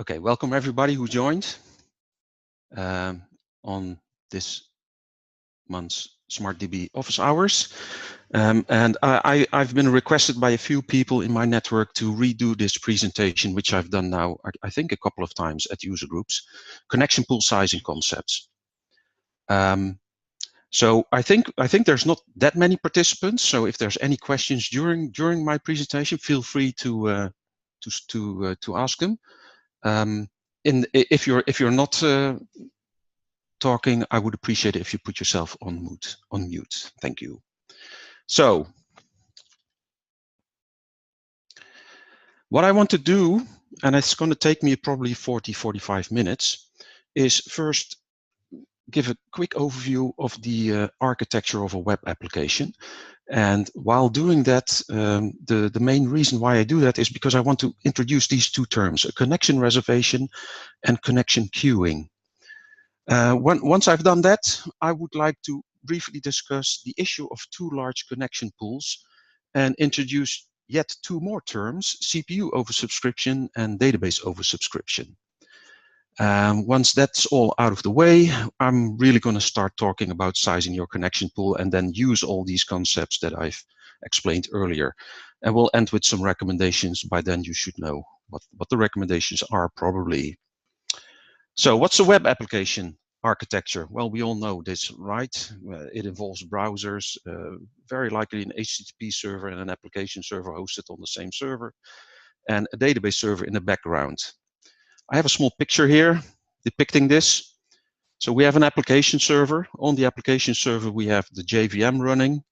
Okay, welcome everybody who joined on this month's SmartDB Office Hours. And I've been requested by a few people in my network to redo this presentation, which I've done now, I think a couple of times at user groups, connection pool sizing concepts. So I think there's not that many participants. So if there's any questions during my presentation, feel free to ask them. If you're not talking, I would appreciate it if you put yourself on mute. Thank you. So what I want to do, and it's going to take me probably 40-45 minutes, is first give a quick overview of the architecture of a web application. And while doing that, the main reason why I do that is because I want to introduce these two terms, a connection reservation and connection queuing. Once I've done that, I would like to briefly discuss the issue of two large connection pools and introduce yet two more terms, CPU oversubscription and database oversubscription. Once that's all out of the way, I'm really going to start talking about sizing your connection pool and then use all these concepts that I've explained earlier. And we'll end with some recommendations. By then you should know what the recommendations are probably. So what's a web application architecture? Well, we all know this, right? It involves browsers, very likely an HTTP server and an application server hosted on the same server, and a database server in the background. I have a small picture here depicting this. So we have an application server. On the application server, we have the JVM running.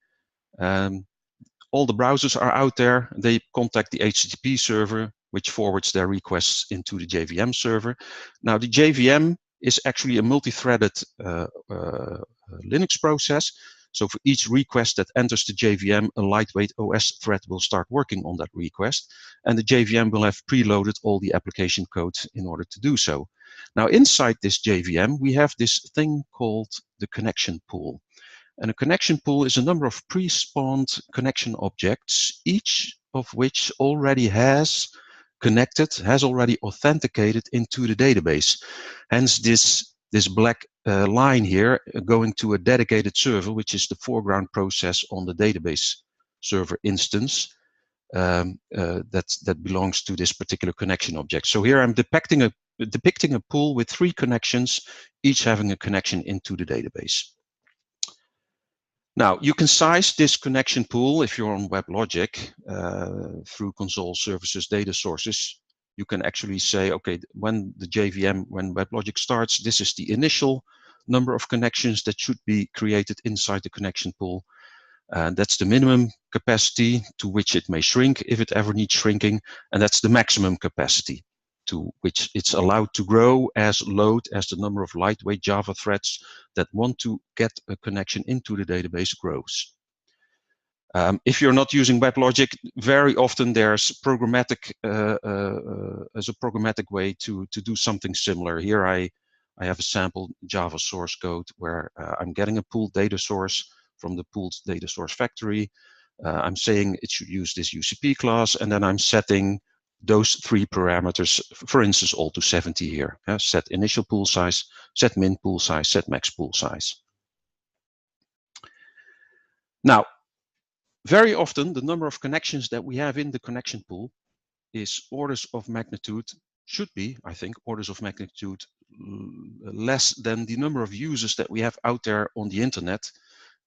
All the browsers are out there. They contact the HTTP server, which forwards their requests into the JVM server. Now, the JVM is actually a multi-threaded Linux process. So for each request that enters the JVM, a lightweight OS thread will start working on that request. And the JVM will have preloaded all the application code in order to do so. Now, inside this JVM, we have this thing called the connection pool. And a connection pool is a number of pre-spawned connection objects, each of which already has already authenticated into the database. Hence this black line here going to a dedicated server, which is the foreground process on the database server instance that belongs to this particular connection object. So here I'm depicting a pool with three connections, each having a connection into the database. Now, you can size this connection pool if you're on WebLogic through console services data sources. You can actually say, okay, when WebLogic starts, this is the initial number of connections that should be created inside the connection pool. That's the minimum capacity to which it may shrink if it ever needs shrinking. And that's the maximum capacity to which it's allowed to grow as the number of lightweight Java threads that want to get a connection into the database grows. If you're not using WebLogic, very often there's programmatic as a programmatic way to do something similar. Here I have a sample Java source code where I'm getting a pooled data source from the pooled data source factory. I'm saying it should use this UCP class, and then I'm setting those three parameters, for instance, all to 70 here. Set initial pool size, set min pool size, set max pool size. Now, very often the number of connections that we have in the connection pool is orders of magnitude, should be, I think, orders of magnitude less than the number of users that we have out there on the internet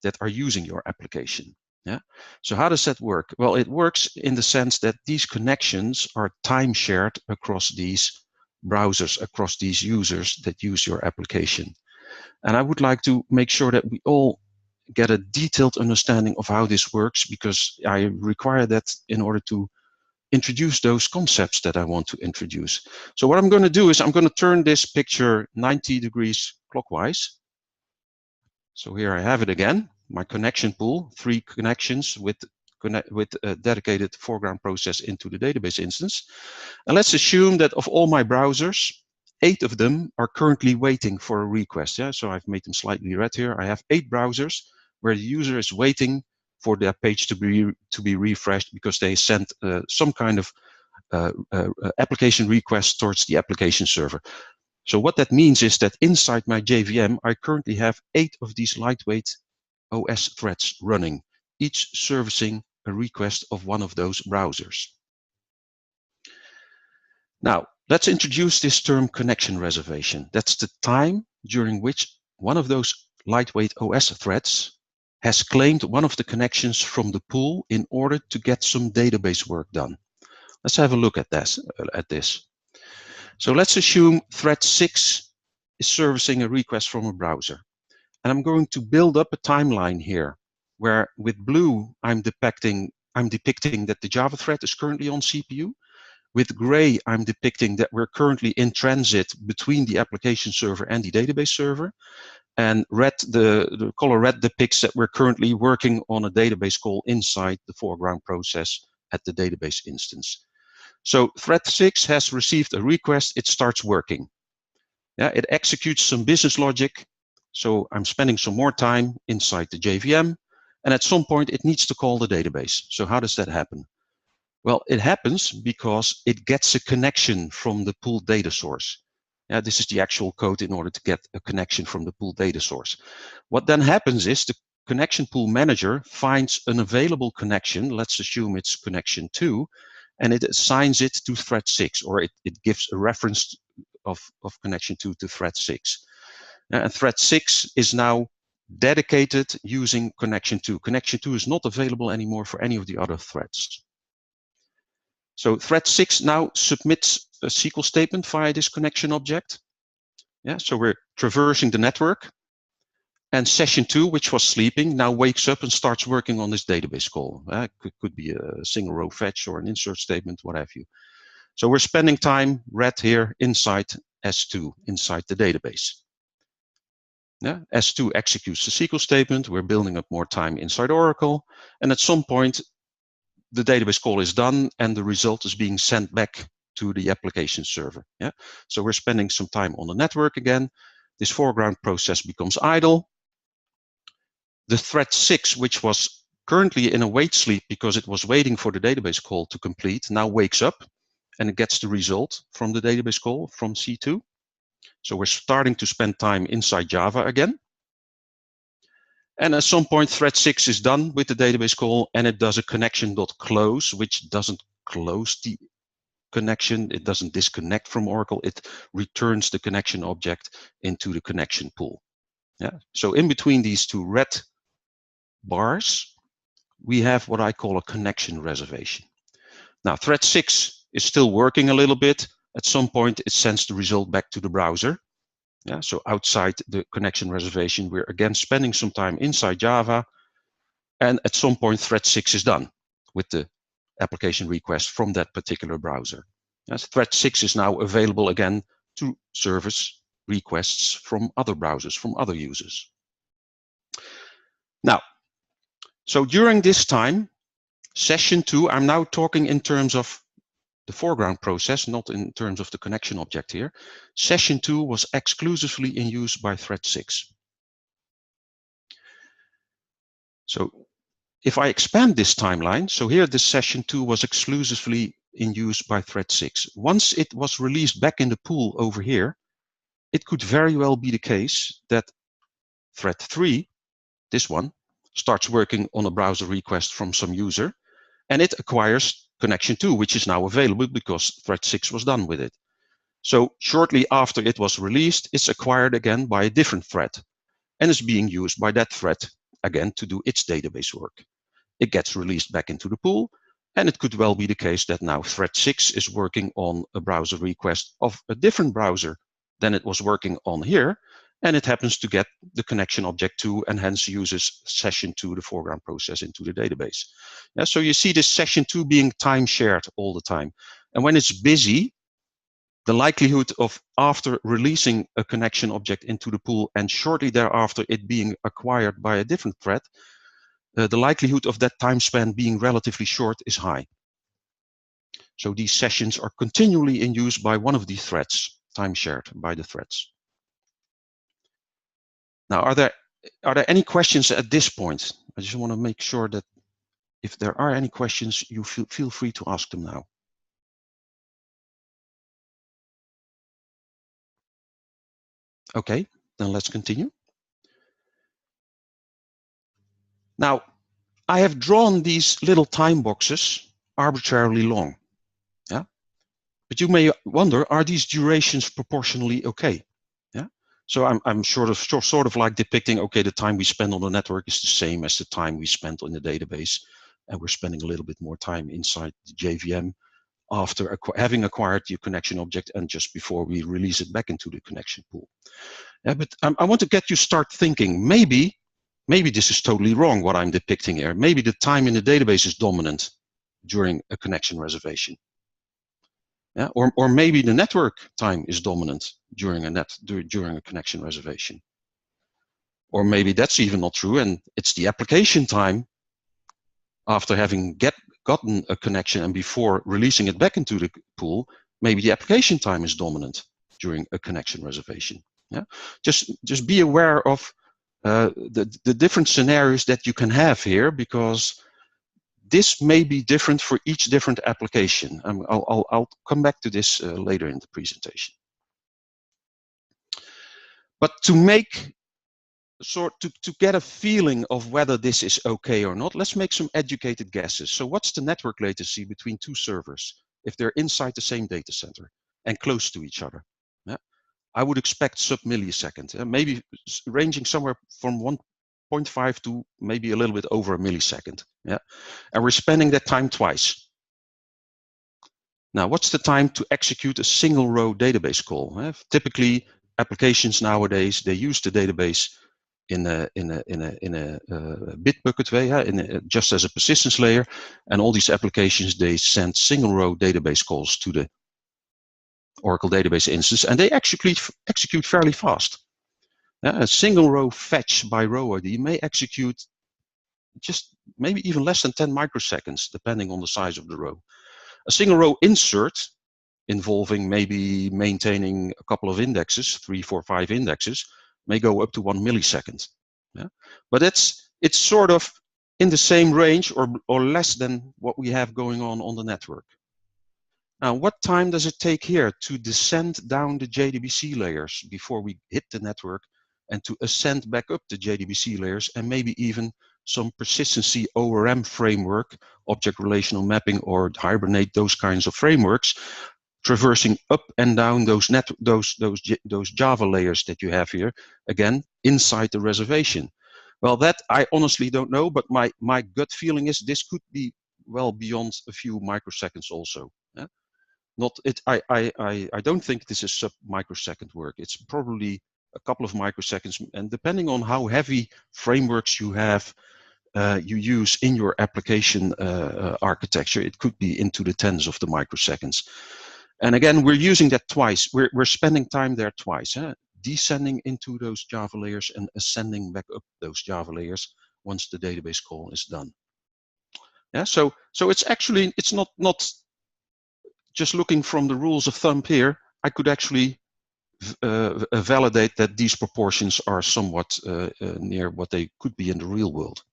that are using your application. Yeah. So how does that work? Well, it works in the sense that these connections are time shared across these browsers, across these users that use your application. And I would like to make sure that we all get a detailed understanding of how this works, because I require that in order to introduce those concepts that I want to introduce. So what I'm going to do is I'm going to turn this picture 90 degrees clockwise. So here I have it again, my connection pool, three connections with a dedicated foreground process into the database instance. And let's assume that of all my browsers, 8 of them are currently waiting for a request. Yeah, so I've made them slightly red here. I have 8 browsers where the user is waiting for their page to be refreshed because they sent some kind of application requests towards the application server. So what that means is that inside my JVM, I currently have 8 of these lightweight OS threads running, each servicing a request of one of those browsers. Now, let's introduce this term connection reservation. That's the time during which one of those lightweight OS threads has claimed one of the connections from the pool in order to get some database work done. Let's have a look at this. So let's assume thread 6 is servicing a request from a browser. And I'm going to build up a timeline here where with blue, I'm depicting that the Java thread is currently on CPU. With gray, I'm depicting that we're currently in transit between the application server and the database server. And red, the color red depicts that we're currently working on a database call inside the foreground process at the database instance. So thread 6 has received a request, it starts working. Yeah, it executes some business logic. So I'm spending some more time inside the JVM, and at some point it needs to call the database. So how does that happen? Well, it happens because it gets a connection from the pool data source. Yeah, this is the actual code in order to get a connection from the pool data source. What then happens is the connection pool manager finds an available connection. Let's assume it's connection 2, and it assigns it to thread 6, or it gives a reference of connection 2 to thread 6. And thread 6 is now dedicated using connection 2. Connection 2 is not available anymore for any of the other threads. So thread 6 now submits a SQL statement via this connection object. Yeah, so we're traversing the network. And session 2, which was sleeping, now wakes up and starts working on this database call. Could be a single row fetch or an insert statement, what have you. So we're spending time, red here, inside S2, inside the database. Yeah, S2 executes the SQL statement. We're building up more time inside Oracle. And at some point, the database call is done and the result is being sent back to the application server. Yeah, so we're spending some time on the network again. This foreground process becomes idle. The thread 6, which was currently in a wait sleep because it was waiting for the database call to complete, now wakes up and it gets the result from the database call from C2. So we're starting to spend time inside Java again. And at some point, thread 6 is done with the database call and it does a connection.close, which doesn't close the connection. It doesn't disconnect from Oracle. It returns the connection object into the connection pool. Yeah. So in between these two red bars, we have what I call a connection reservation. Now, thread 6 is still working a little bit. At some point, it sends the result back to the browser. Yeah, so outside the connection reservation, we're again spending some time inside Java. And at some point, thread 6 is done with the application request from that particular browser. Yes, thread 6 is now available again to service requests from other browsers, from other users. Now, so during this time, session 2, I'm now talking in terms of the foreground process, not in terms of the connection object here. Session 2 was exclusively in use by thread 6. So if I expand this timeline, so here the session 2 was exclusively in use by thread 6. Once it was released back in the pool over here, it could very well be the case that thread 3, this one, starts working on a browser request from some user, and it acquires connection 2, which is now available because thread 6 was done with it. So shortly after it was released, it's acquired again by a different thread and is being used by that thread again to do its database work. It gets released back into the pool, and it could well be the case that now thread 6 is working on a browser request of a different browser than it was working on here, and it happens to get the connection object 2 and hence uses session 2, the foreground process, into the database. Yeah, so you see this session 2 being time shared all the time. And when it's busy, the likelihood of after releasing a connection object into the pool and shortly thereafter it being acquired by a different thread, the likelihood of that time span being relatively short is high. So these sessions are continually in use by one of these threads, time shared by the threads. Now, are there any questions at this point? I just want to make sure that if there are any questions, you feel free to ask them now. Okay, then let's continue. Now, I have drawn these little time boxes arbitrarily long. Yeah, but you may wonder, are these durations proportionally okay? Yeah. So I'm sort of like depicting, okay, the time we spend on the network is the same as the time we spent on the database, and we're spending a little bit more time inside the JVM after having acquired the connection object and just before we release it back into the connection pool. Yeah, but I want to get you start thinking, maybe this is totally wrong what I'm depicting here. Maybe the time in the database is dominant during a connection reservation. Yeah, or maybe the network time is dominant during a connection reservation. Or maybe that's even not true, and it's the application time after having gotten a connection and before releasing it back into the pool. Maybe the application time is dominant during a connection reservation. Yeah, just be aware of the different scenarios that you can have here, because this may be different for each different application. I'll come back to this later in the presentation. But to make to get a feeling of whether this is okay or not, let's make some educated guesses. So what's the network latency between two servers if they're inside the same data center and close to each other? Yeah. I would expect sub-millisecond, maybe ranging somewhere from 1.5 to maybe a little bit over a millisecond. Yeah, and we're spending that time twice. Now, what's the time to execute a single row database call? Typically, applications nowadays, they use the database in a bit bucket way, just as a persistence layer, and all these applications, they send single row database calls to the Oracle database instance, and they execute fairly fast. A single row fetch by row ID may execute just maybe even less than 10 microseconds, depending on the size of the row. A single row insert involving maybe maintaining a couple of indexes, 3, 4, 5 indexes, may go up to 1 millisecond. Yeah? But it's sort of in the same range or less than what we have going on the network. Now, what time does it take here to descend down the JDBC layers before we hit the network, and to ascend back up the JDBC layers, and maybe even some persistency ORM framework, object relational mapping or Hibernate, those kinds of frameworks, traversing up and down those Java layers that you have here, again, inside the reservation? Well, that I honestly don't know, but my gut feeling is this could be well beyond a few microseconds also. Yeah? I don't think this is sub-microsecond work. It's probably a couple of microseconds, and depending on how heavy frameworks you have, you use in your application architecture, it could be into the tens of the microseconds. And again, we're using that twice. We're spending time there twice, descending into those Java layers and ascending back up those Java layers once the database call is done. Yeah, so it's actually, it's not just looking from the rules of thumb here. I could actually validate that these proportions are somewhat near what they could be in the real world.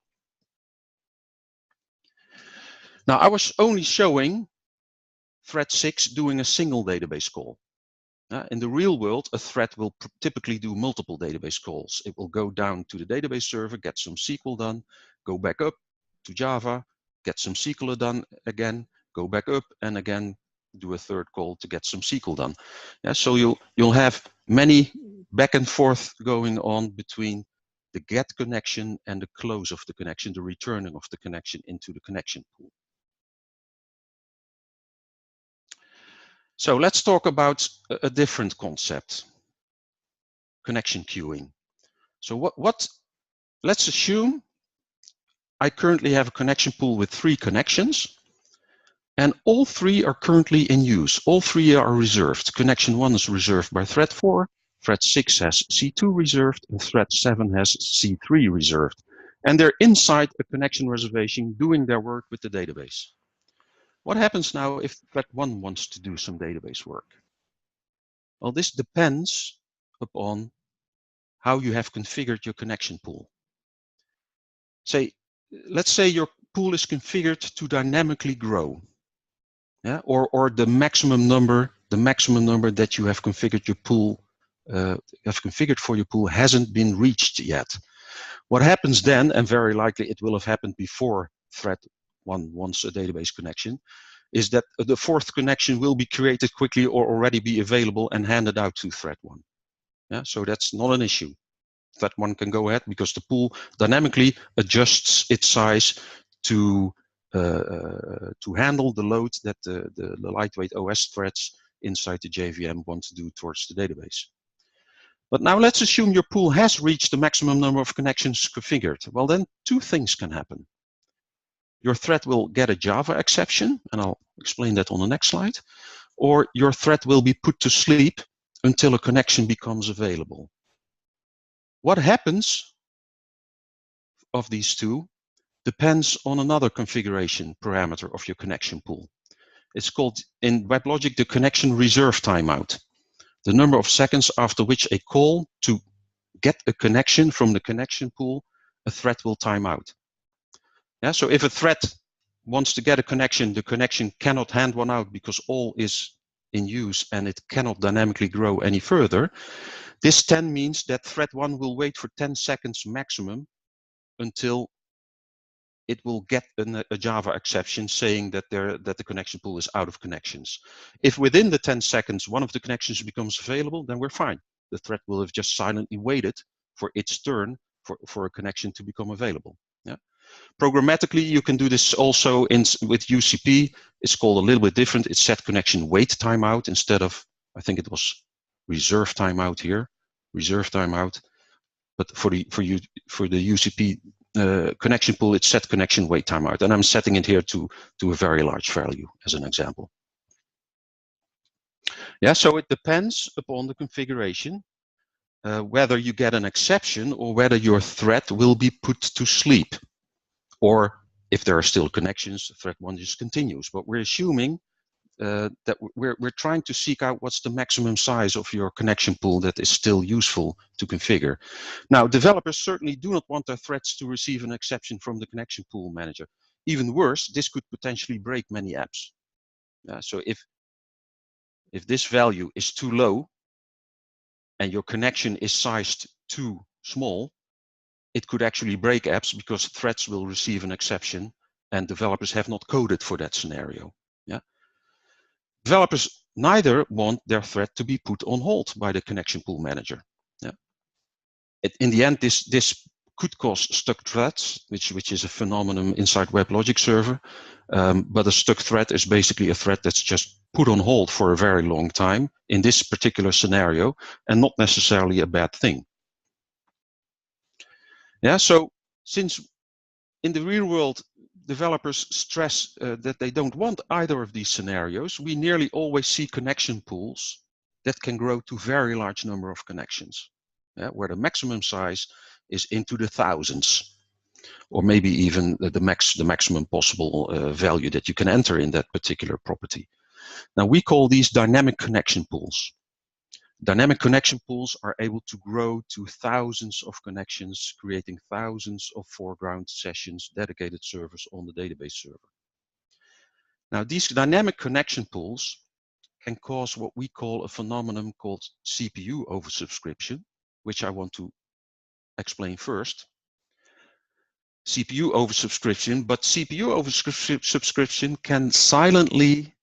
Now, I was only showing thread 6 doing a single database call. In the real world, a thread will typically do multiple database calls. It will go down to the database server, get some SQL done, go back up to Java, get some SQL done again, go back up, and again do a third call to get some SQL done. Yeah, so you'll have many back and forth going on between the get connection and the close of the connection, the returning of the connection into the connection pool. So let's talk about a different concept, connection queuing. So let's assume I currently have a connection pool with 3 connections, and all 3 are currently in use. All 3 are reserved. Connection 1 is reserved by thread 4, thread 6 has C2 reserved, and thread 7 has C3 reserved. And they're inside a connection reservation doing their work with the database. What happens now if thread 1 wants to do some database work? Well, this depends upon how you have configured your connection pool. Let's say your pool is configured to dynamically grow, yeah, or the maximum number that you have configured your pool have configured for your pool hasn't been reached yet. What happens then, and very likely it will have happened before thread 1 wants a database connection, is that the fourth connection will be created quickly or already be available and handed out to thread 1. Yeah, so that's not an issue. Thread 1 can go ahead because the pool dynamically adjusts its size to handle the load that the lightweight OS threads inside the JVM want to do towards the database. But now let's assume your pool has reached the maximum number of connections configured. Well, then 2 things can happen. Your thread will get a Java exception, and I'll explain that on the next slide, or your thread will be put to sleep until a connection becomes available. What happens of these 2 depends on another configuration parameter of your connection pool. It's called in WebLogic the connection reserve timeout, the number of seconds after which a call to get a connection from the connection pool, a thread will time out. Yeah, so if a thread wants to get a connection, the connection cannot hand one out because all is in use and it cannot dynamically grow any further. This 10 means that thread 1 will wait for 10 seconds maximum until it will get a Java exception saying that the connection pool is out of connections. If within the 10 seconds one of the connections becomes available, then we're fine. The thread will have just silently waited for its turn for a connection to become available. Yeah. Programmatically, you can do this also with UCP. It's called a little bit different. It's set connection wait timeout instead of, I think it was reserve timeout here, reserve timeout. But for the UCP connection pool, it's set connection wait timeout, and I'm setting it here to a very large value as an example. Yeah, so it depends upon the configuration whether you get an exception or whether your thread will be put to sleep. Or if there are still connections, thread 1 just continues. But we're assuming that we're trying to seek out what's the maximum size of your connection pool that is still useful to configure. Now, developers certainly do not want their threads to receive an exception from the connection pool manager. Even worse, this could potentially break many apps. So if this value is too low and your connection is sized too small, it could actually break apps because threads will receive an exception and developers have not coded for that scenario. Yeah. Developers neither want their thread to be put on hold by the connection pool manager. Yeah. In the end, this could cause stuck threads, which is a phenomenon inside WebLogic server. But a stuck thread is basically a thread that's just put on hold for a very long time in this particular scenario, and not necessarily a bad thing. Yeah, so since in the real world, developers stress that they don't want either of these scenarios, we nearly always see connection pools that can grow to very large number of connections, where the maximum size is into the thousands, or maybe even the maximum possible value that you can enter in that particular property. Now, we call these dynamic connection pools. Dynamic connection pools are able to grow to thousands of connections, creating thousands of foreground sessions, dedicated servers on the database server. Now, these dynamic connection pools can cause what we call a phenomenon called CPU oversubscription, which I want to explain first. CPU oversubscription, but CPU oversubscription can silently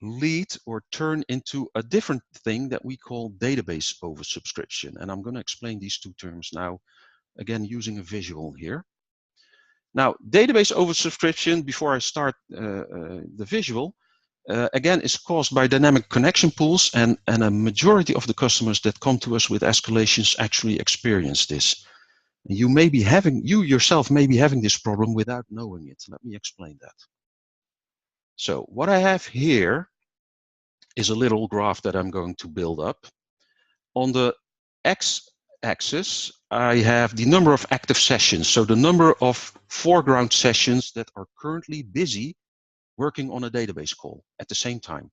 lead or turn into a different thing that we call database oversubscription. And I'm going to explain these 2 terms now, again, using a visual here. Now, database oversubscription, before I start the visual, again, is caused by dynamic connection pools, and a majority of the customers that come to us with escalations actually experience this. You yourself may be having this problem without knowing it. Let me explain that. So what I have here is a little graph that I'm going to build up. On the x-axis, I have the number of active sessions, so the number of foreground sessions that are currently busy working on a database call at the same time.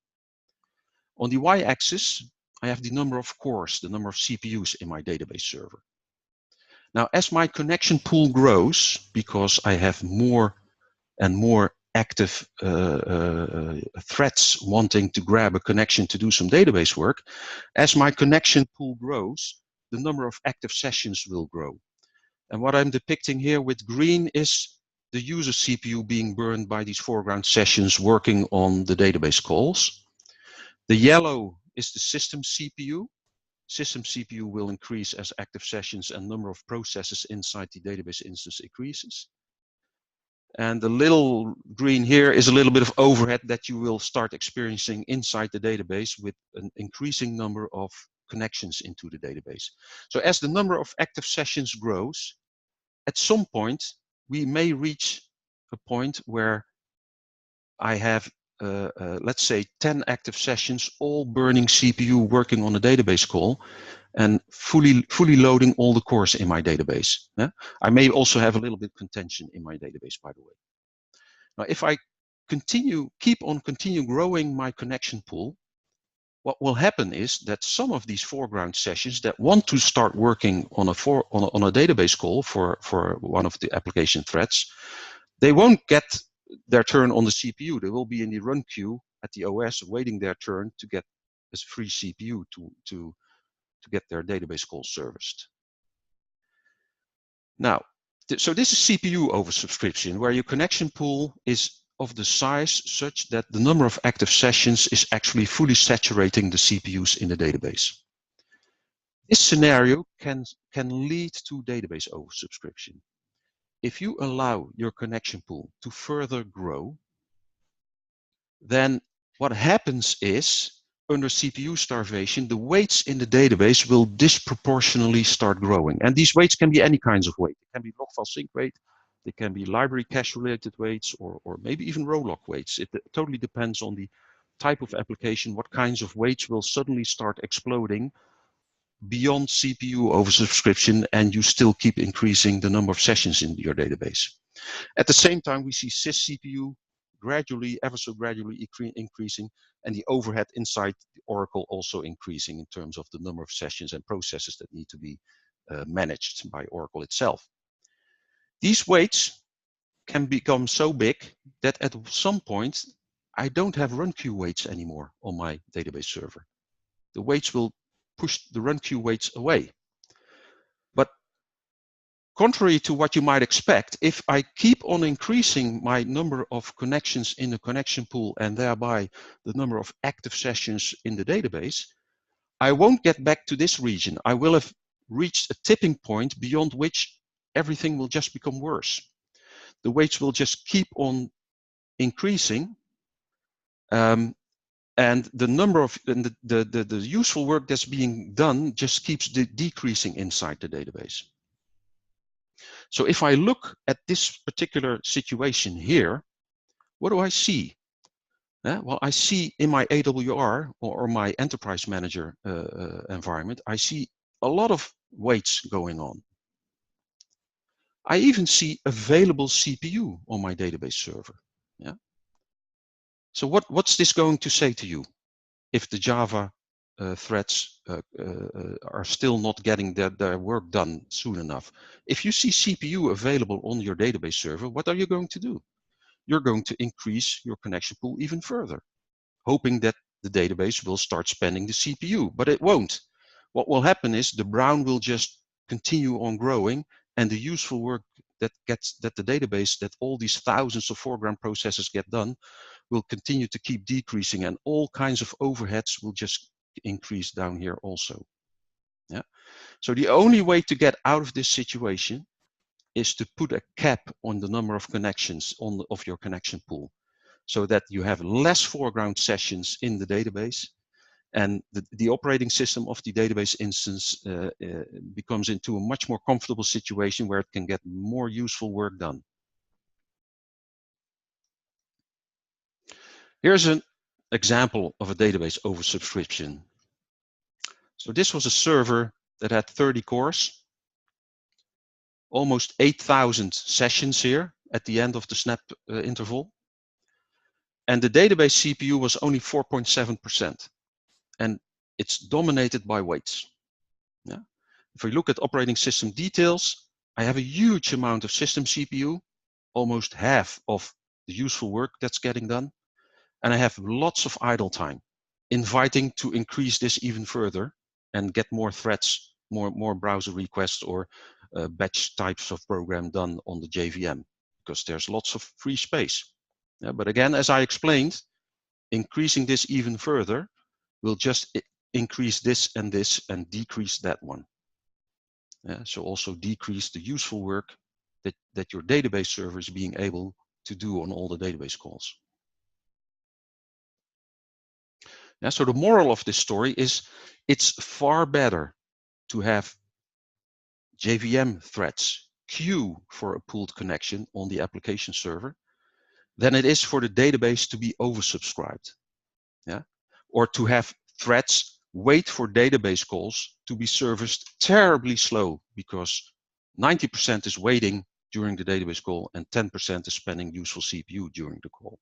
On the y-axis, I have the number of cores, the number of CPUs in my database server. Now, as my connection pool grows, because I have more and more active threads wanting to grab a connection to do some database work. As my connection pool grows, the number of active sessions will grow. And what I'm depicting here with green is the user CPU being burned by these foreground sessions working on the database calls. The yellow is the system CPU. System CPU will increase as active sessions and number of processes inside the database instance increases. And the little green here is a little bit of overhead that you will start experiencing inside the database with an increasing number of connections into the database. So as the number of active sessions grows, at some point, we may reach a point where I have, let's say, 10 active sessions, all burning CPU working on a database call and fully loading all the cores in my database. Yeah? I may also have a little bit contention in my database, by the way. Now, if I keep on growing my connection pool, what will happen is that some of these foreground sessions that want to start working on a database call for one of the application threads, they won't get their turn on the CPU. They will be in the run queue at the OS waiting their turn to get a free CPU to get their database call serviced. Now, so this is CPU oversubscription, where your connection pool is of the size such that the number of active sessions is actually fully saturating the CPUs in the database. This scenario can lead to database oversubscription. If you allow your connection pool to further grow, then what happens is, under CPU starvation, the weights in the database will disproportionately start growing. And these weights can be any kinds of weight. It can be log file sync weight, they can be library cache related weights, or maybe even row log weights. It totally depends on the type of application, what kinds of weights will suddenly start exploding beyond CPU oversubscription, and you still keep increasing the number of sessions in your database. At the same time, we see sys CPU ever so gradually increasing, and the overhead inside the Oracle also increasing in terms of the number of sessions and processes that need to be managed by Oracle itself. These weights can become so big that at some point, I don't have run queue weights anymore on my database server. The weights will push the run queue weights away. But contrary to what you might expect, if I keep on increasing my number of connections in the connection pool and thereby the number of active sessions in the database, I won't get back to this region. I will have reached a tipping point beyond which everything will just become worse. The weights will just keep on increasing, and the number of the useful work that's being done just keeps decreasing inside the database. So if I look at this particular situation here, what do I see? Well, I see in my AWR or my Enterprise Manager environment, I see a lot of weights going on. I even see available CPU on my database server. Yeah. So what's this going to say to you if the Java threads are still not getting their work done soon enough? If you see CPU available on your database server, what are you going to do? You're going to increase your connection pool even further, hoping that the database will start spending the CPU, but it won't. What will happen is the brown will just continue on growing, and the useful work that the database, that all these thousands of foreground processes get done, will continue to keep decreasing, and all kinds of overheads will just increase down here also. Yeah. So the only way to get out of this situation is to put a cap on the number of connections of your connection pool, so that you have less foreground sessions in the database, and the operating system of the database instance becomes into a much more comfortable situation where it can get more useful work done. Here's an example of a database oversubscription. So this was a server that had 30 cores, almost 8,000 sessions here at the end of the snap interval. And the database CPU was only 4.7%. And it's dominated by weights. Yeah. If we look at operating system details, I have a huge amount of system CPU. Almost half of the useful work that's getting done, and I have lots of idle time, inviting to increase this even further and get more threads, more browser requests or batch types of program done on the JVM, because there's lots of free space. Yeah, but again, as I explained, increasing this even further will just increase this and decrease that one. Yeah, so also decrease the useful work that your database server is being able to do on all the database calls. Yeah, so the moral of this story is it's far better to have JVM threads queue for a pooled connection on the application server than it is for the database to be oversubscribed. Yeah, or to have threads wait for database calls to be serviced terribly slow because 90% is waiting during the database call and 10% is spending useful CPU during the call.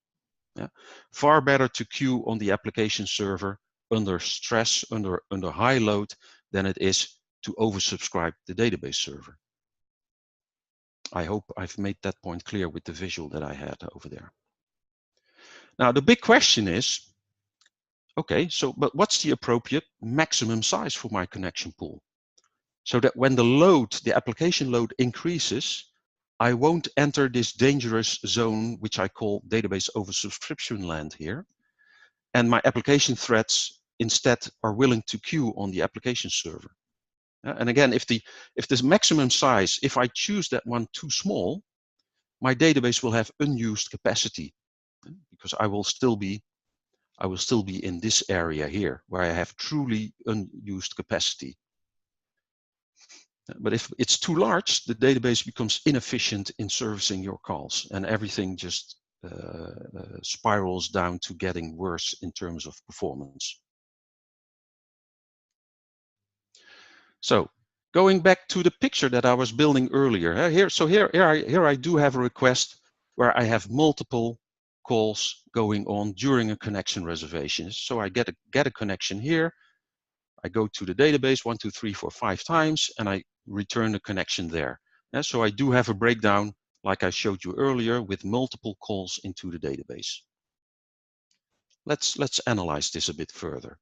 Yeah, far better to queue on the application server under stress, under high load, than it is to oversubscribe the database server. I hope I've made that point clear with the visual that I had over there. Now, the big question is, okay, so but what's the appropriate maximum size for my connection pool? So that when the application load increases, I won't enter this dangerous zone, which I call database oversubscription land here. And my application threads instead are willing to queue on the application server. And again, if this maximum size, if I choose that one too small, my database will have unused capacity because I will still be in this area here where I have truly unused capacity. But if it's too large, the database becomes inefficient in servicing your calls and everything just spirals down to getting worse in terms of performance. So going back to the picture that I was building earlier, here I do have a request where I have multiple calls going on during a connection reservation. So I get a connection here. I go to the database 1, 2, 3, 4, 5 times, and I return a connection there. Yeah, so I do have a breakdown, like I showed you earlier, with multiple calls into the database. Let's analyze this a bit further.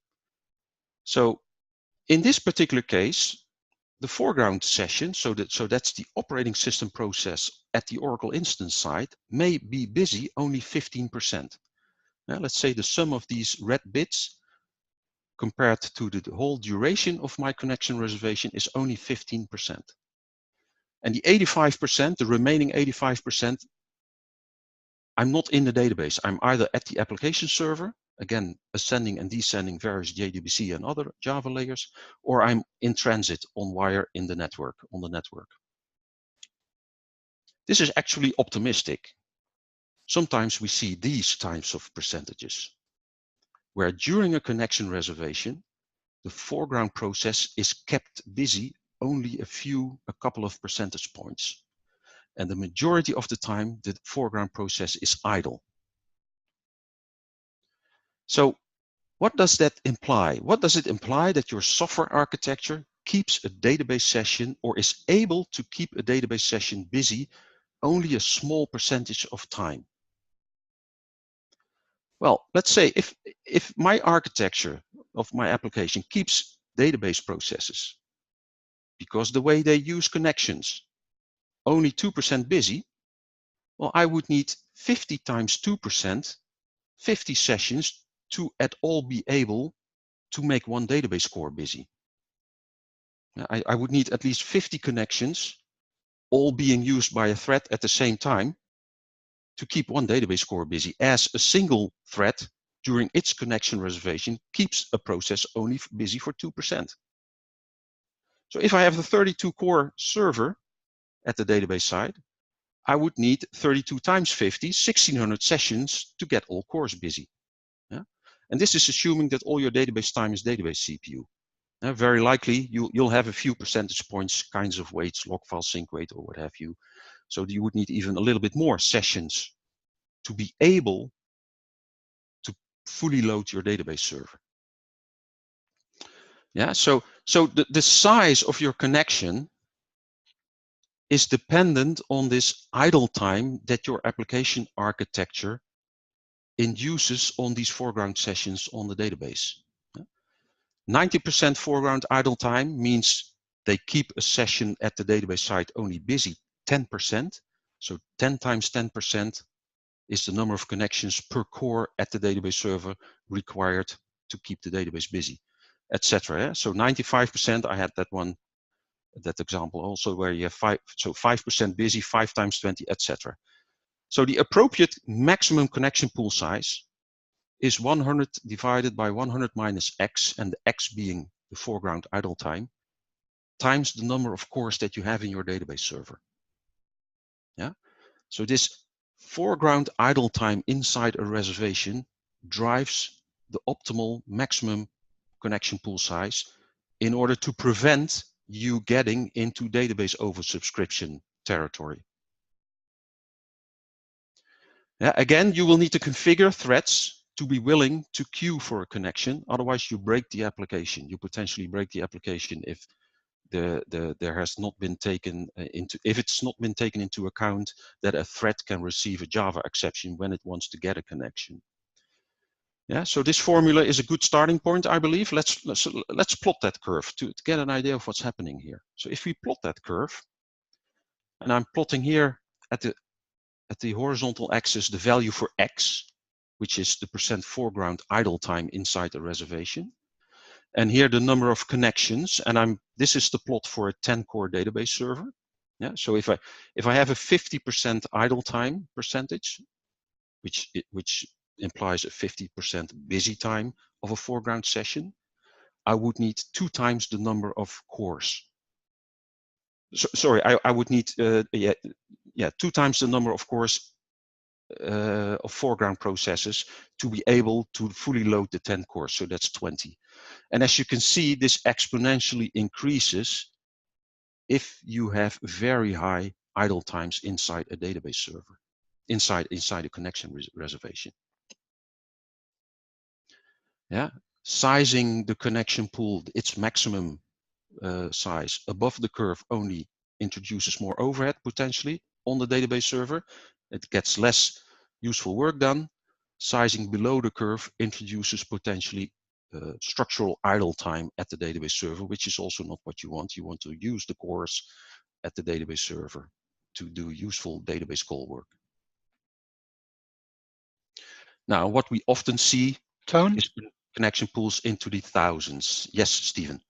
So in this particular case, the foreground session, so that's the operating system process at the Oracle instance side, may be busy only 15%. Now, let's say the sum of these red bits compared to the whole duration of my connection reservation is only 15%. And the 85%, the remaining 85%, I'm not in the database. I'm either at the application server, again, ascending and descending various JDBC and other Java layers, or I'm in transit on wire in the network, on the network. This is actually optimistic. Sometimes we see these types of percentages, where during a connection reservation, the foreground process is kept busy only a couple of percentage points. And the majority of the time, the foreground process is idle. So what does that imply? What does it imply that your software architecture keeps a database session or is able to keep a database session busy only a small percentage of time? Well, let's say if my architecture of my application keeps database processes because the way they use connections only 2% busy, well, I would need 50 times 2%, 50 sessions to at all be able to make one database core busy. I would need at least 50 connections all being used by a thread at the same time to keep one database core busy, as a single thread during its connection reservation keeps a process only busy for 2%. So if I have the 32 core server at the database side, I would need 32 times 50, 1600 sessions to get all cores busy. Yeah? And this is assuming that all your database time is database CPU. Very likely you'll have a few percentage points kinds of weights, log file sync weight or what have you. So you would need even a little bit more sessions to be able to fully load your database server. Yeah, so the size of your connection is dependent on this idle time that your application architecture induces on these foreground sessions on the database. 90% foreground idle time means they keep a session at the database side only busy 10%. So 10 times 10% is the number of connections per core at the database server required to keep the database busy, etc. So 95%, I had that example also where you have 5% busy, 5 times 20, etc. So the appropriate maximum connection pool size is 100 divided by 100 minus x, and the x being the foreground idle time, times the number of cores that you have in your database server. Yeah. So this foreground idle time inside a reservation drives the optimal maximum connection pool size in order to prevent you getting into database oversubscription territory. Yeah, again, you will need to configure threads to be willing to queue for a connection. Otherwise, you break the application. You potentially break the application if there has not been taken if it's not been taken into account that a thread can receive a Java exception when it wants to get a connection. Yeah, so this formula is a good starting point, I believe. Let's plot that curve to get an idea of what's happening here. So if we plot that curve, and I'm plotting here at the horizontal axis the value for x, which is the % foreground idle time inside the reservation. And here the number of connections, and this is the plot for a 10-core database server. Yeah, so if I have a 50% idle time percentage, which implies a 50% busy time of a foreground session, I would need 2 times the number of cores. Sorry, I would need 2 times the number of cores of foreground processes to be able to fully load the 10 cores. So that's 20. And as you can see, this exponentially increases if you have very high idle times inside a database server, inside a connection reservation. Yeah, sizing the connection pool, its maximum size above the curve only introduces more overhead potentially on the database server. It gets less useful work done. Sizing below the curve introduces potentially structural idle time at the database server, which is also not what you want. You want to use the cores at the database server to do useful database call work. Now, what we often see is connection pools into the thousands. Yes, Stephen.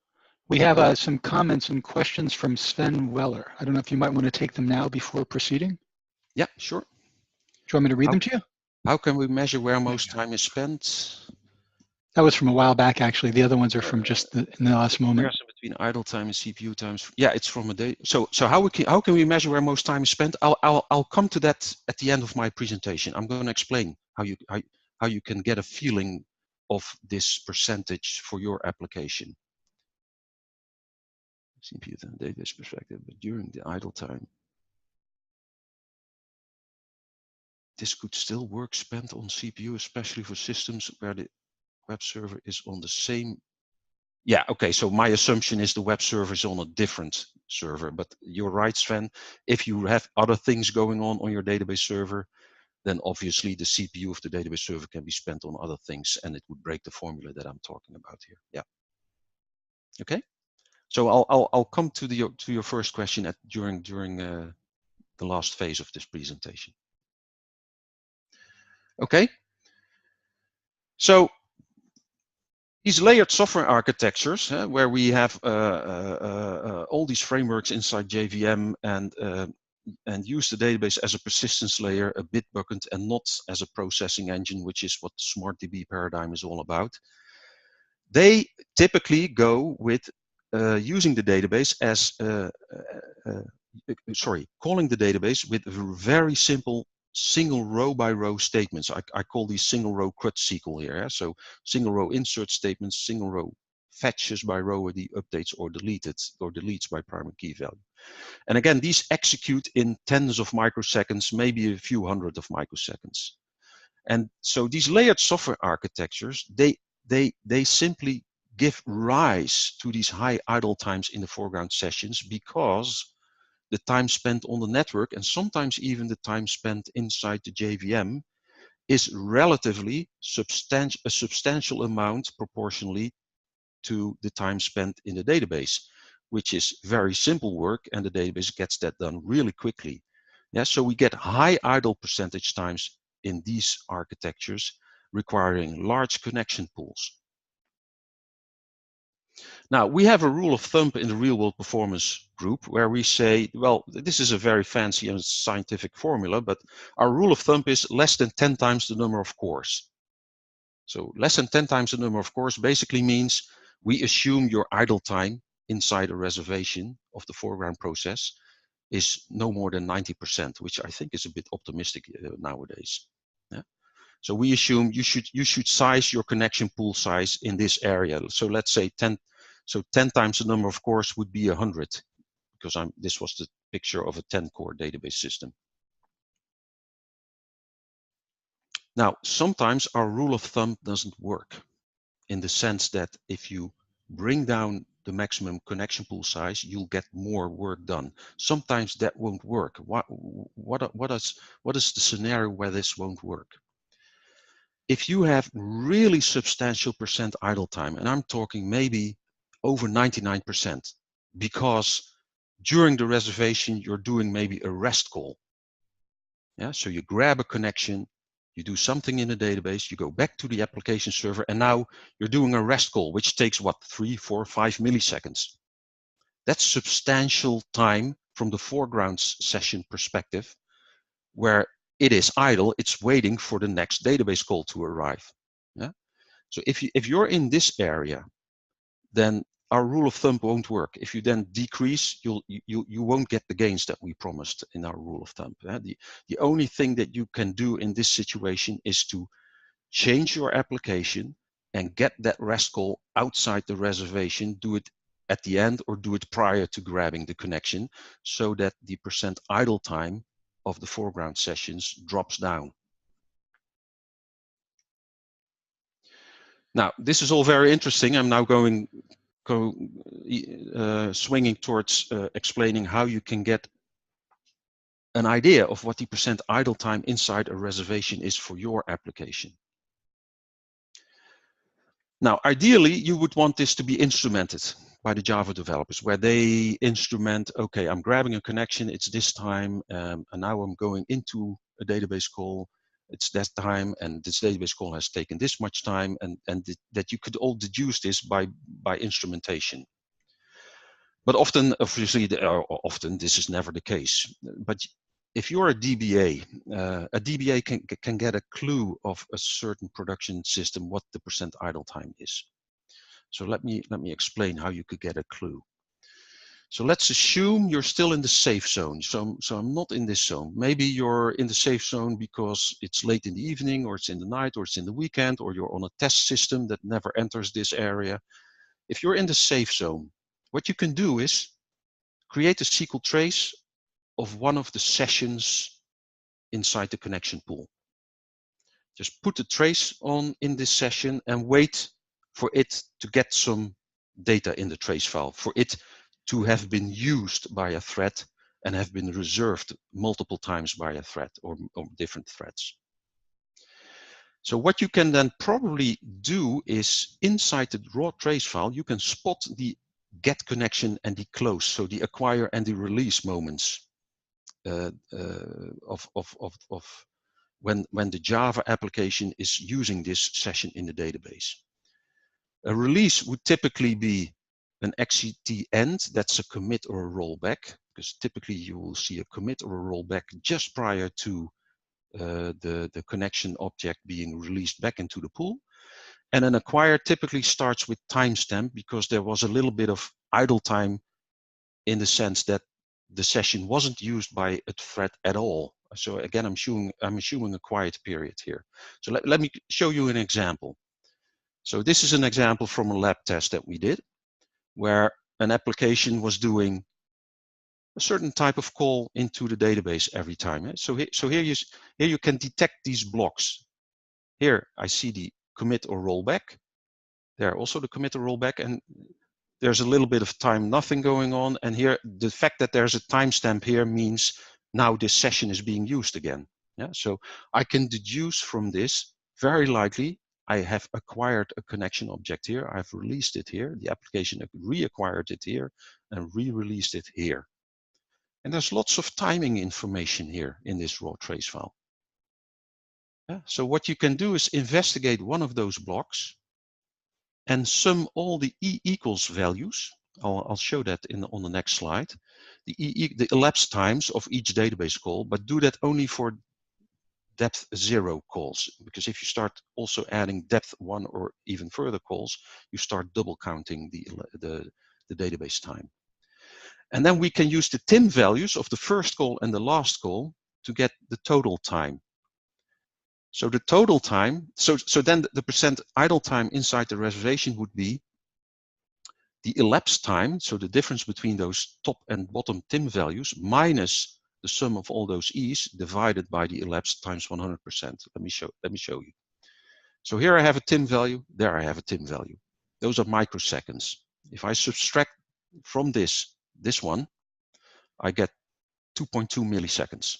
We have some comments and questions from Sven Weller. I don't know if you might want to take them now before proceeding. Yeah, sure. Do you want me to read them to you? How can we measure where most time is spent? That was from a while back, actually. The other ones are from just in the last moment. Comparison between idle time and CPU times. Yeah, it's from a day. So how can we measure where most time is spent? I'll come to that at the end of my presentation. I'm going to explain how you can get a feeling of this percentage for your application. CPU and database perspective, but during the idle time, this could still work spent on CPU, especially for systems where the web server is on the same. Yeah, okay, so my assumption is the web server is on a different server, but you're right, Sven. If you have other things going on your database server, then obviously the CPU of the database server can be spent on other things, and it would break the formula that I'm talking about here. Yeah. Okay. So I'll come to your first question during the last phase of this presentation. Okay. So these layered software architectures, where we have all these frameworks inside JVM and use the database as a persistence layer, a bit bucket, and not as a processing engine, which is what the SmartDB paradigm is all about. They typically go with using the database as calling the database with very simple single row by row statements. I call these single row CRUD SQL here. Yeah? So single row insert statements, single row fetches by row with the updates or deletes by primary key value. And again, these execute in tens of microseconds, maybe a few hundred of microseconds. And so these layered software architectures, they simply give rise to these high idle times in the foreground sessions because the time spent on the network, and sometimes even the time spent inside the JVM, is relatively a substantial amount proportionally to the time spent in the database, which is very simple work, and the database gets that done really quickly. Yeah, so we get high idle percentage times in these architectures requiring large connection pools. Now, we have a rule of thumb in the real world performance group where we say, well, this is a very fancy and scientific formula, but our rule of thumb is less than 10 times the number of cores. So less than 10 times the number of cores basically means we assume your idle time inside a reservation of the foreground process is no more than 90%, which I think is a bit optimistic nowadays. Yeah? So we assume you should size your connection pool size in this area. So let's say 10. So 10 times the number of cores would be 100, because this was the picture of a 10-core database system. Now, sometimes our rule of thumb doesn't work, in the sense that if you bring down the maximum connection pool size, you'll get more work done. Sometimes that won't work. What is the scenario where this won't work? If you have really substantial percent idle time, and I'm talking maybe over 99%, because during the reservation, you're doing maybe a REST call. Yeah, so you grab a connection, you do something in the database, you go back to the application server, and now you're doing a REST call, which takes what, 3, 4, 5 milliseconds. That's substantial time from the foreground session perspective, where it is idle, it's waiting for the next database call to arrive. Yeah? So if you're in this area, then our rule of thumb won't work. If you then decrease, you won't get the gains that we promised in our rule of thumb. The only thing that you can do in this situation is to change your application and get that REST call outside the reservation, do it at the end or do it prior to grabbing the connection, so that the percent idle time of the foreground sessions drops down. Now, this is all very interesting. I'm now swinging towards explaining how you can get an idea of what the percent idle time inside a reservation is for your application. Now, ideally, you would want this to be instrumented by the Java developers, where they instrument, okay, I'm grabbing a connection, it's this time, and now I'm going into a database call, it's that time, and this database call has taken this much time, and that you could all deduce this by instrumentation. But often, obviously, often this is never the case. But if you're a DBA can get a clue of a certain production system what the percent idle time is. So let me explain how you could get a clue. So let's assume you're still in the safe zone. So I'm not in this zone. Maybe you're in the safe zone because it's late in the evening, or it's in the night, or it's in the weekend, or you're on a test system that never enters this area. If you're in the safe zone, what you can do is create a SQL trace of one of the sessions inside the connection pool. Just put the trace on in this session and wait for it to get some data in the trace file, for it to have been used by a thread and have been reserved multiple times by a thread or different threads. So what you can then probably do is inside the raw trace file, you can spot the get connection and the close, so the acquire and the release moments of when the Java application is using this session in the database. A release would typically be an XCT end, that's a commit or a rollback, because typically you will see a commit or a rollback just prior to the connection object being released back into the pool. And an acquire typically starts with timestamp, because there was a little bit of idle time in the sense that the session wasn't used by a thread at all. So again, I'm assuming a quiet period here. So let me show you an example. So this is an example from a lab test that we did, where an application was doing a certain type of call into the database every time. So here you can detect these blocks. Here I see the commit or rollback. There also the commit or rollback, and there's a little bit of time nothing going on, and here the fact that there's a timestamp here means now this session is being used again. Yeah, so I can deduce from this very likely I have acquired a connection object here, I've released it here, the application reacquired it here and re-released it here. And there's lots of timing information here in this raw trace file. Yeah, so what you can do is investigate one of those blocks and sum all the E equals values. I'll show that on the next slide. The elapsed times of each database call, but do that only for depth 0 calls, because if you start also adding depth 1 or even further calls, you start double counting the database time. And then we can use the TIM values of the first call and the last call to get the total time. So the total time, so then the percent idle time inside the reservation would be the elapsed time, so the difference between those top and bottom TIM values minus the sum of all those E's divided by the elapsed times 100%. Let me show you. So here I have a TIM value, there I have a TIM value. Those are microseconds. If I subtract from this one, I get 2.2 milliseconds.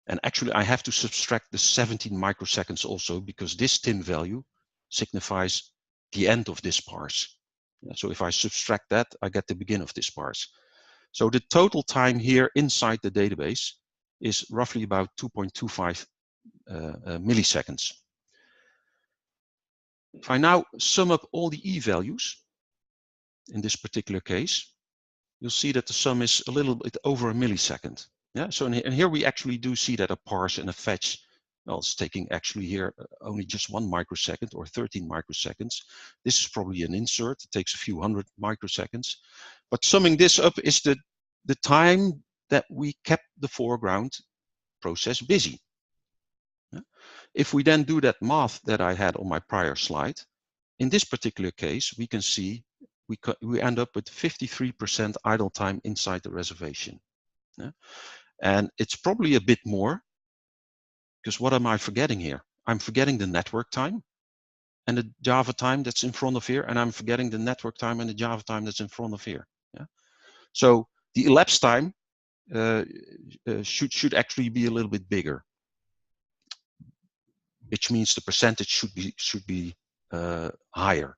And actually I have to subtract the 17 microseconds also, because this TIM value signifies the end of this parse. So if I subtract that, I get the beginning of this parse. So the total time here inside the database is roughly about 2.25 milliseconds. If I now sum up all the E values, in this particular case, you'll see that the sum is a little bit over a millisecond. Yeah, so and here we actually do see that a parse and a fetch, well, it's taking actually here only just 1 microsecond or 13 microseconds. This is probably an insert, it takes a few hundred microseconds. But summing this up is the time that we kept the foreground process busy. Yeah? If we then do that math that I had on my prior slide, in this particular case, we can see we end up with 53% idle time inside the reservation. Yeah? And it's probably a bit more, because what am I forgetting here? I'm forgetting the network time and the Java time that's in front of here, and I'm forgetting the network time and the Java time that's in front of here. Yeah? So the elapsed time should actually be a little bit bigger, which means the percentage should be higher.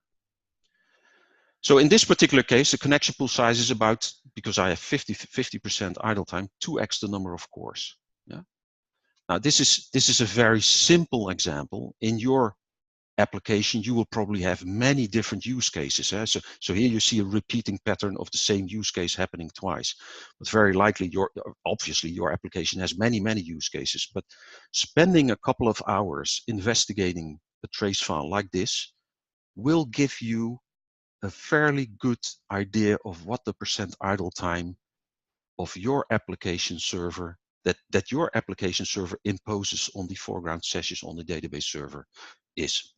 So in this particular case, the connection pool size is about, because I have 50% idle time, 2x the number of cores. Yeah. Now this is a very simple example. In your application, you will probably have many different use cases. So here you see a repeating pattern of the same use case happening twice. But very likely, obviously your application has many use cases. But spending a couple of hours investigating a trace file like this will give you a fairly good idea of what the percent idle time of your application server that your application server imposes on the foreground sessions on the database server is.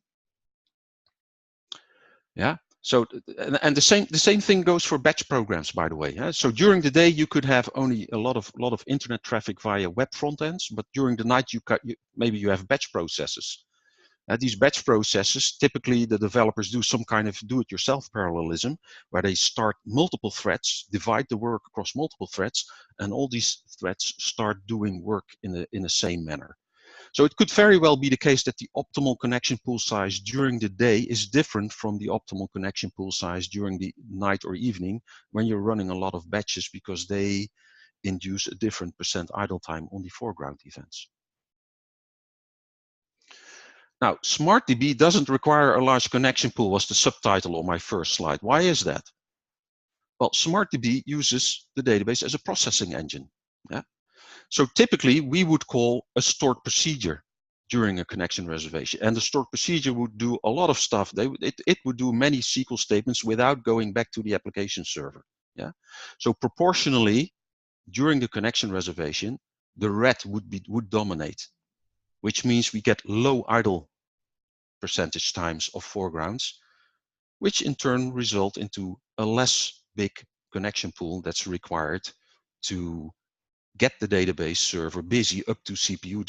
Yeah. So and the same thing goes for batch programs, by the way. Yeah? So during the day you could have only a lot of internet traffic via web front ends, but during the night maybe you have batch processes. These batch processes, typically the developers do some kind of do-it-yourself parallelism, where they start multiple threads, divide the work across multiple threads, and all these threads start doing work in the same manner. So it could very well be the case that the optimal connection pool size during the day is different from the optimal connection pool size during the night or evening when you're running a lot of batches, because they induce a different percent idle time on the foreground events. Now, SmartDB doesn't require a large connection pool, was the subtitle on my first slide. Why is that? Well, SmartDB uses the database as a processing engine. Yeah? So typically, we would call a stored procedure during a connection reservation. And the stored procedure would do a lot of stuff. It would do many SQL statements without going back to the application server. Yeah? So proportionally, during the connection reservation, the red would dominate, which means we get low idle percentage times of foregrounds, which in turn result into a less big connection pool that's required to get the database server busy up to CPU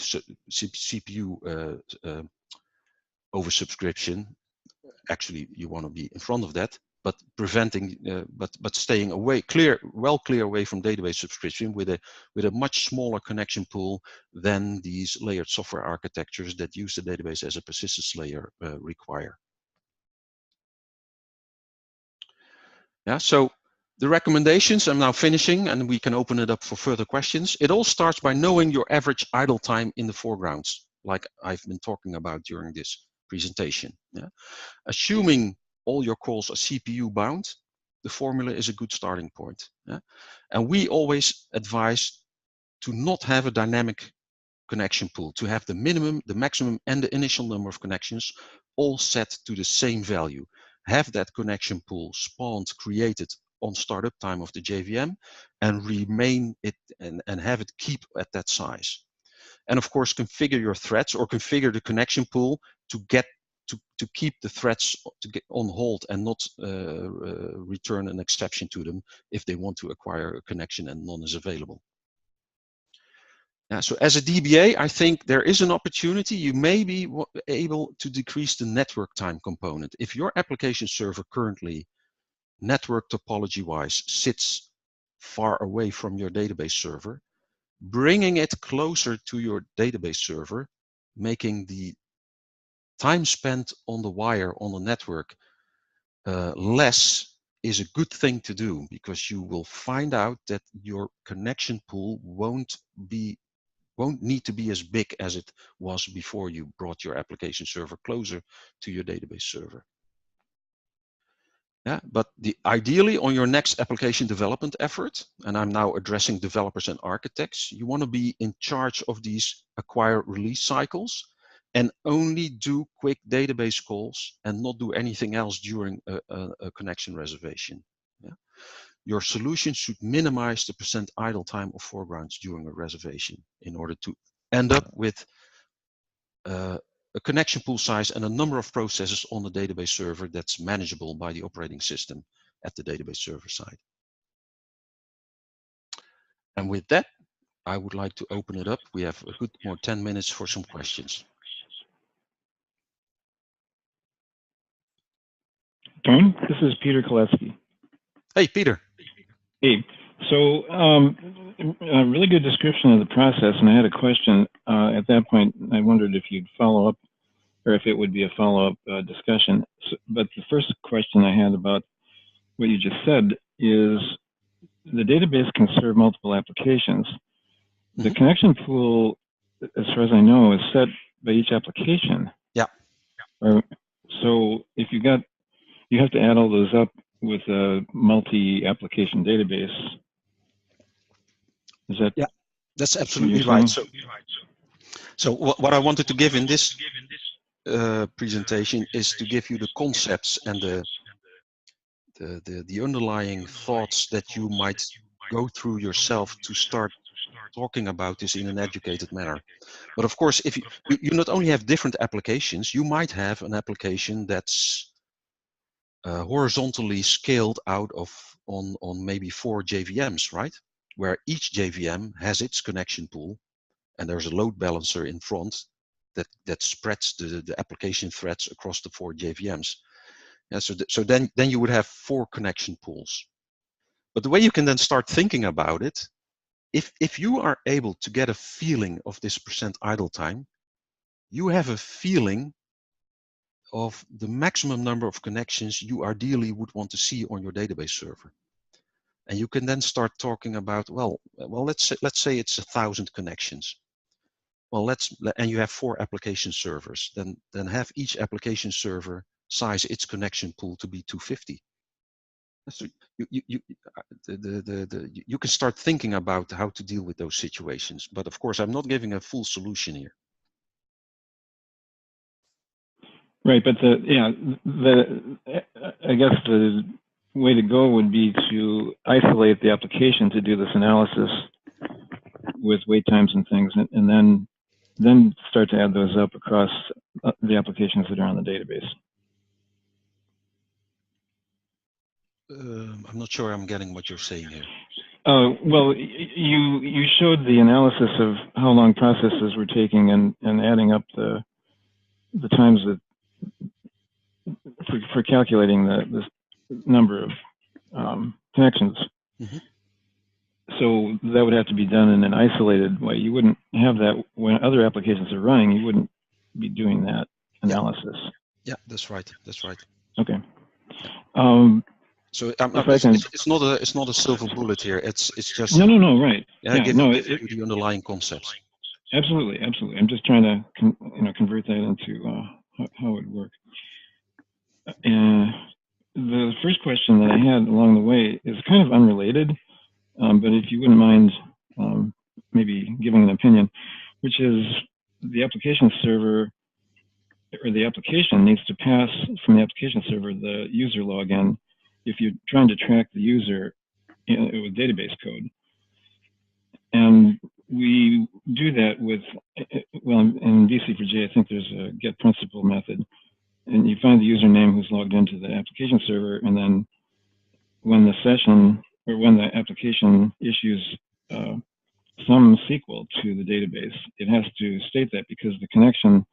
oversubscription. Actually, you want to be in front of that, but preventing, but staying away, well clear away from database subscription with a much smaller connection pool than these layered software architectures that use the database as a persistence layer require. Yeah, so the recommendations, I'm now finishing, and we can open it up for further questions. It all starts by knowing your average idle time in the foregrounds, like I've been talking about during this presentation. Yeah? Assuming all your calls are CPU bound, the formula is a good starting point. Yeah? And we always advise to not have a dynamic connection pool, to have the minimum, the maximum, and the initial number of connections all set to the same value. Have that connection pool spawned, created on startup time of the JVM, and remain it and have it keep at that size. And of course, configure your threads or configure the connection pool to get to keep the threads to get on hold and not return an exception to them if they want to acquire a connection and none is available. Yeah, so as a DBA, I think there is an opportunity. You may be able to decrease the network time component. If your application server currently, network topology-wise, sits far away from your database server, bringing it closer to your database server, making the time spent on the wire on the network less, is a good thing to do, because you will find out that your connection pool won't need to be as big as it was before you brought your application server closer to your database server. Yeah, but ideally on your next application development effort, and I'm now addressing developers and architects, you want to be in charge of these acquire release cycles and only do quick database calls and not do anything else during a connection reservation. Yeah? Your solution should minimize the % idle time of foregrounds during a reservation in order to end up with a connection pool size and a number of processes on the database server that's manageable by the operating system at the database server side. And with that, I would like to open it up. We have a good more 10 minutes for some questions. Tom, this is Peter Koleski. Hey, Peter. Hey, so a really good description of the process, and I had a question. At that point, I wondered if you'd follow up, or if it would be a follow-up discussion. So, but the first question I had about what you just said is the database can serve multiple applications. Mm-hmm. The connection pool, as far as I know, is set by each application. Yeah. So if you have to add all those up with a multi-application database. Is that? Yeah, that's absolutely right. So what I wanted to give in this presentation is to give you the concepts and the underlying thoughts that you might go through yourself to start talking about this in an educated manner. But of course, if you not only have different applications, you might have an application that's horizontally scaled out of on maybe 4 JVMs, right? Where each JVM has its connection pool, and there's a load balancer in front that spreads the application threads across the 4 JVMs. Yeah, so then you would have 4 connection pools. But the way you can then start thinking about it, if you are able to get a feeling of this % idle time, you have a feeling of the maximum number of connections you ideally would want to see on your database server. And you can then start talking about, well, let's say it's 1,000 connections. Well, and you have 4 application servers, then have each application server size its connection pool to be 250. So you can start thinking about how to deal with those situations. But of course, I'm not giving a full solution here. Right, but I guess the way to go would be to isolate the application to do this analysis with wait times and things, and then start to add those up across the applications that are on the database. I'm not sure I'm getting what you're saying here. Well, you showed the analysis of how long processes were taking and adding up the times that for calculating number of connections. Mm-hmm. So that would have to be done in an isolated way. You wouldn't have that when other applications are running. You wouldn't be doing that analysis. Yeah, that's right. That's right. Okay. So it's not a silver bullet here. It's just no, right. giving you the underlying concepts. Absolutely. I'm just trying to convert that into how it would work. And the first question that I had along the way is kind of unrelated, but if you wouldn't mind maybe giving an opinion, which is the application server or the application needs to pass from the application server the user login if you're trying to track the user with database code. And we do that with, well, in DC4J, I think there's a get principal method. And you find the username who's logged into the application server, and then when the session or when the application issues some SQL to the database, it has to state that because the connection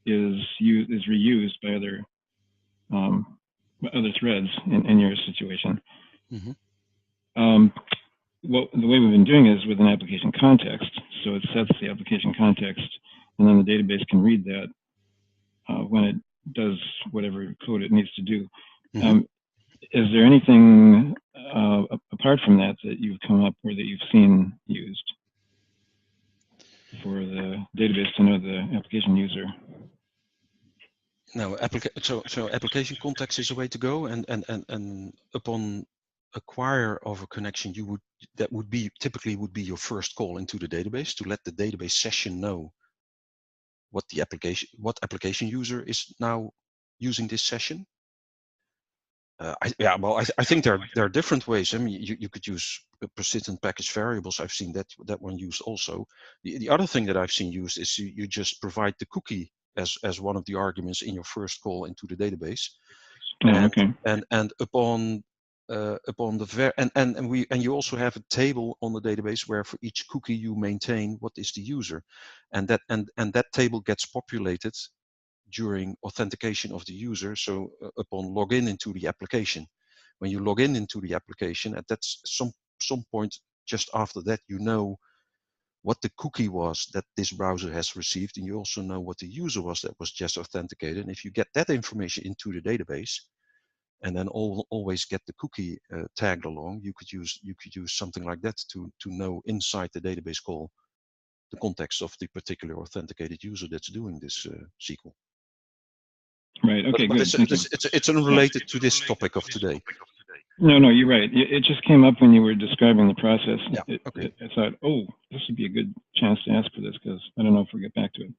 is reused by other threads in your situation. Mm-hmm. Well, the way we've been doing it is with an application context. So it sets the application context, and then the database can read that when it does whatever code it needs to do. Mm-hmm. Is there anything apart from that that you've come up or that you've seen used for the database to know the application user? No, so application context is a way to go, and upon acquire of a connection, that would typically be your first call into the database to let the database session know what application user is now using this session. I think there are different ways. I mean, you could use persistent package variables. I've seen that one used also. The other thing that I've seen used is you just provide the cookie as one of the arguments in your first call into the database. Okay. And upon and you also have a table on the database where for each cookie you maintain what is the user, and that table gets populated during authentication of the user. So upon login into the application, when you log into the application, at that some point just after that, you know what the cookie was that this browser has received, and you also know what the user was that was just authenticated. And if you get that information into the database, and then always get the cookie tagged along, you could use something like that to know inside the database call the context of the particular authenticated user that's doing this SQL. Right. Okay. But good. it's unrelated to this topic of today. No, you're right. It just came up when you were describing the process. Yeah. Okay. I thought, oh, this would be a good chance to ask for this because I don't know if we'll get back to it.